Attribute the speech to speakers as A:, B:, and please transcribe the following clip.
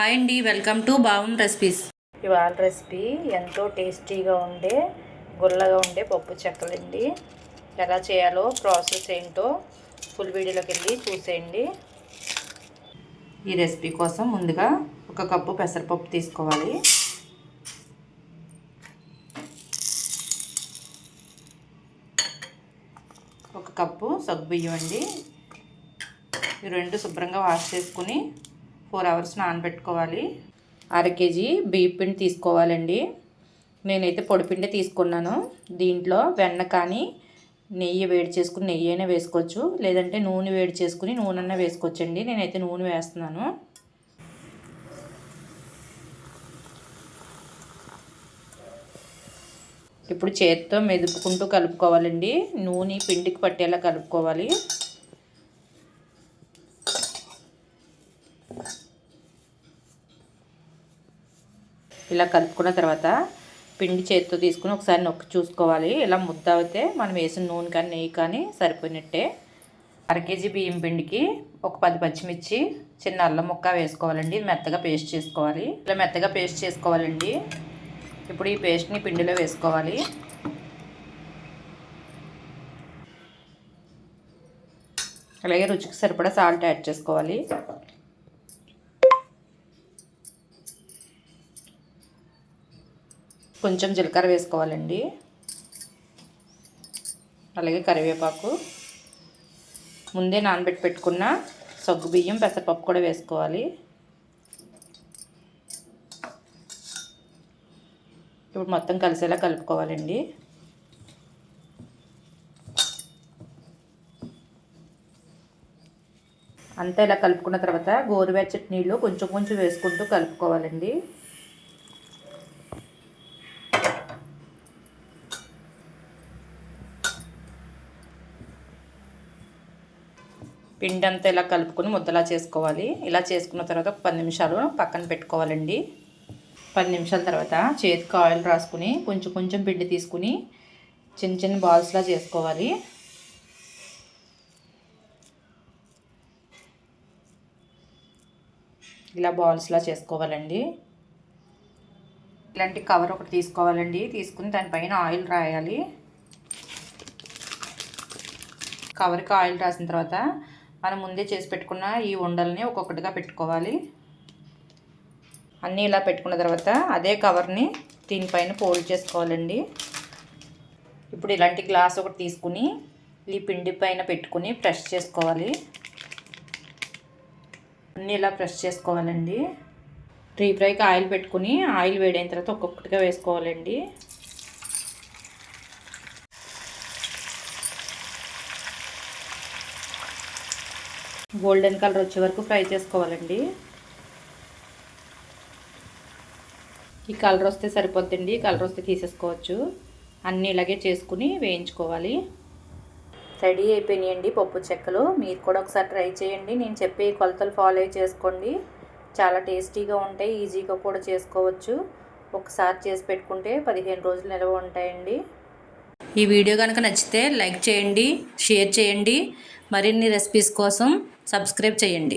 A: Hi అండి, welcome to బావం recipes.
B: ఇవాళ recipe ఎంతో టేస్టీగా ఉండే గుల్లగా ఉండే పప్పు చెక్కలండి. ఎలా చేయాలో ప్రాసెస్ ఏంటో ఫుల్ వీడియోలోకి వెళ్ళి చూసేయండి.
A: ఈ రెసిపీ కోసం ముందుగా 1 కప్పు పెసరపప్పు తీసుకోవాలి. ఒక కప్పు సగ్గుబియ్యం అండి. ఈ రెండు శుభ్రంగా వాష్ చేసుకుని 4 అవర్స్ నానబెట్టుకోవాలి. 1/2 కేజీ బియ్యం పిండి తీసుకోవాలండి. నేనైతే పొడిపిండి తీసుకున్నాను. దీంట్లో వెన్న కానీ నెయ్యి వేడి చేసుకుని నెయ్యి అయినా వేసుకోవచ్చు, లేదంటే నూనె వేడి చేసుకుని నూనె అయినా వేసుకోవచ్చండి. నేనైతే నూనె వేస్తున్నాను. ఇప్పుడు చేతితో మెదుపుకుంటూ కలుపుకోవాలండి. నూనె పిండికి పట్టేలా కలుపుకోవాలి. ఇలా కలుపుకున్న తర్వాత పిండి చేతితో తీసుకుని ఒకసారి నొక్కి చూసుకోవాలి. ఇలా ముద్ద అయితే మనం వేసిన నూనె కానీ నెయ్యి కానీ సరిపోయినట్టే. 1/2 కేజీ బియ్యం పిండికి ఒక 10 పచ్చిమిర్చి, చిన్న అల్లం ముక్క వేసుకోవాలండి. మెత్తగా పేస్ట్ చేసుకోవాలి. ఇలా మెత్తగా పేస్ట్ చేసుకోవాలండి. ఇప్పుడు ఈ పేస్ట్ని పిండిలో వేసుకోవాలి. అలాగే రుచికి సరిపడా సాల్ట్ యాడ్ చేసుకోవాలి. కొంచెం జీలకర్ర వేసుకోవాలండి. అలాగే కరివేపాకు, ముందే నానబెట్టి పెట్టుకున్న సగ్గుబియ్యం, పెసరపప్పు కూడా వేసుకోవాలి. ఇప్పుడు మొత్తం కలిసేలా కలుపుకోవాలండి. అంతా ఇలా కలుపుకున్న తర్వాత గోరువెచ్చటి నీళ్ళు కొంచెం కొంచెం వేసుకుంటూ కలుపుకోవాలండి. పిండి అంతా ఇలా కలుపుకొని ముద్దలా చేసుకోవాలి. ఇలా చేసుకున్న తర్వాత ఒక 10 నిమిషాలు పక్కన పెట్టుకోవాలండి. 10 నిమిషాల తర్వాత చేతికి ఆయిల్ రాసుకుని కొంచెం కొంచెం పిండి తీసుకుని చిన్న చిన్న బాల్స్లా చేసుకోవాలి. ఇలా బాల్స్లా చేసుకోవాలండి. ఇలాంటి కవర్ ఒకటి తీసుకోవాలండి. తీసుకుని దానిపైన ఆయిల్ రాయాలి. కవర్కి ఆయిల్ రాసిన తర్వాత మనం ముందే చేసి పెట్టుకున్న ఈ ఉండల్ని ఒక్కొక్కటిగా పెట్టుకోవాలి. అన్నీ ఇలా పెట్టుకున్న తర్వాత అదే కవర్ని దీనిపైన ఫోల్డ్ చేసుకోవాలండి. ఇప్పుడు ఇలాంటి గ్లాస్ ఒకటి తీసుకుని ఈ పిండి పైన పెట్టుకుని ప్రెస్ చేసుకోవాలి. అన్నీ ఇలా ప్రెస్ చేసుకోవాలండి. డీప్ ఫ్రైకి ఆయిల్ పెట్టుకుని ఆయిల్ వేడైన తర్వాత ఒక్కొక్కటిగా వేసుకోవాలండి. గోల్డెన్ కలర్ వచ్చే వరకు ఫ్రై చేసుకోవాలండి. ఈ కలర్ వస్తే సరిపోద్దండి. కలర్ వస్తే తీసేసుకోవచ్చు. అన్నీ ఇలాగే చేసుకుని వేయించుకోవాలి. రెడీ అయిపోయినాయండి పప్పు చెక్కలు. మీరు కూడా ఒకసారి ట్రై చేయండి. నేను చెప్పే కొలతలు ఫాలో చేసుకోండి. చాలా టేస్టీగా ఉంటాయి. ఈజీగా కూడా చేసుకోవచ్చు. ఒకసారి చేసి పెట్టుకుంటే 15 రోజులు నిల్వ ఉంటాయండి. ఈ వీడియో కనుక నచ్చితే లైక్ చేయండి, షేర్ చేయండి. మరిన్ని రెసిపీస్ కోసం సబ్స్క్రైబ్ చేయండి.